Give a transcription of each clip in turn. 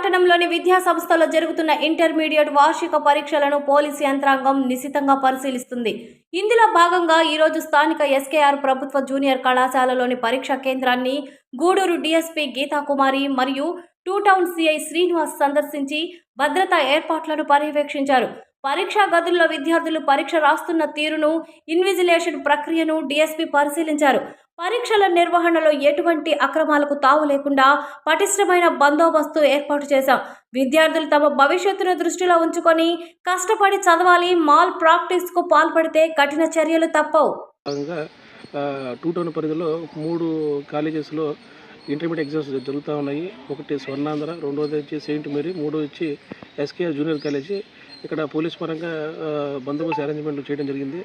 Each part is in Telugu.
పట్టణంలోని విద్యా సంస్థలో జరుగుతున్న ఇంటర్మీడియట్ వార్షిక పరీక్షలను పోలీసు యంత్రాంగం నిశితంగా పరిశీలిస్తుంది. ఇందులో భాగంగా ఈరోజు స్థానిక ఎస్కేఆర్ ప్రభుత్వ జూనియర్ కళాశాలలోని పరీక్షా కేంద్రాన్ని గూడూరు డీఎస్పీ గీతాకుమారి మరియు టూ టౌన్ సిఐ శ్రీనివాస్ సందర్శించి భద్రతా ఏర్పాట్లను పర్యవేక్షించారు. పరీక్షా గదుల్లో విద్యార్థులు పరీక్ష రాస్తున్న తీరును, ఇన్విజిలేషన్ ప్రక్రియను డీఎస్పీ పరిశీలించారు. పరీక్షల నిర్వహణలో ఎటువంటి అక్రమాలకు తావు లేకుండా పటిష్టమైన బందోబస్తు ఏర్పాటు చేశాం. విద్యార్థులు తమ భవిష్యత్తును దృష్టిలో ఉంచుకొని కష్టపడి చదవాలి. మాల్ ప్రాక్టీస్ కు పాల్పడితే కఠిన చర్యలు తప్పవు. టూ టౌన్ పరిధిలో 3 కాలేజెస్లో ఇంటర్మీడియట్ ఎగ్జామ్స్ జరుగుతూ ఉన్నాయి. ఒకటి స్వర్ణాంధ్ర, రెండోది వచ్చి సెయింట్ మేరీ, మూడోది వచ్చి ఎస్కేఆర్ జూనియర్ కాలేజీ. ఇక్కడ పోలీస్ పరంగా బందోబస్తు అరేంజ్మెంట్లు చేయడం జరిగింది.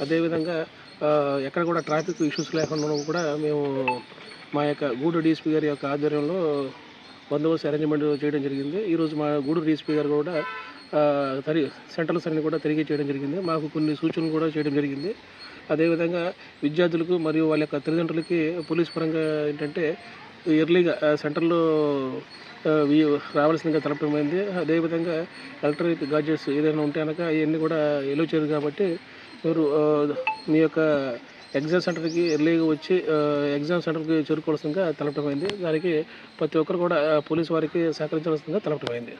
అదేవిధంగా ఎక్కడ కూడా ట్రాఫిక్ ఇష్యూస్ లేకుండా కూడా మేము మా యొక్క గూడూరు డీఎస్పీ గారి యొక్క ఆధ్వర్యంలో బందోబస్తు అరేంజ్మెంట్ చేయడం జరిగింది. ఈరోజు మా గూడూరు డీఎస్పీ గారు కూడా సెంటర్స్ అన్ని కూడా తిరిగి చేయడం జరిగింది. మాకు కొన్ని సూచనలు కూడా చేయడం జరిగింది. అదేవిధంగా విద్యార్థులకు మరియు వాళ్ళ యొక్క తల్లిదండ్రులకి పోలీస్ పరంగా ఏంటంటే ఎర్లీగా సెంటర్లో రావాల్సిందిగా తెలపడమైంది. అదేవిధంగా ఎలక్ట్రానిక్ గాడ్జెట్స్ ఏదైనా ఉంటే కనుక అవన్నీ కూడా ఎలో చేయదు. కాబట్టి మీరు మీ యొక్క ఎగ్జామ్ సెంటర్కి ఎర్లీగా వచ్చి ఎగ్జామ్ సెంటర్కి చేరుకోవాల్సిందిగా తెలపడమైంది. దానికి ప్రతి ఒక్కరు కూడా పోలీసు వారికి సహకరించవలసిందిగా తెలపడమైంది.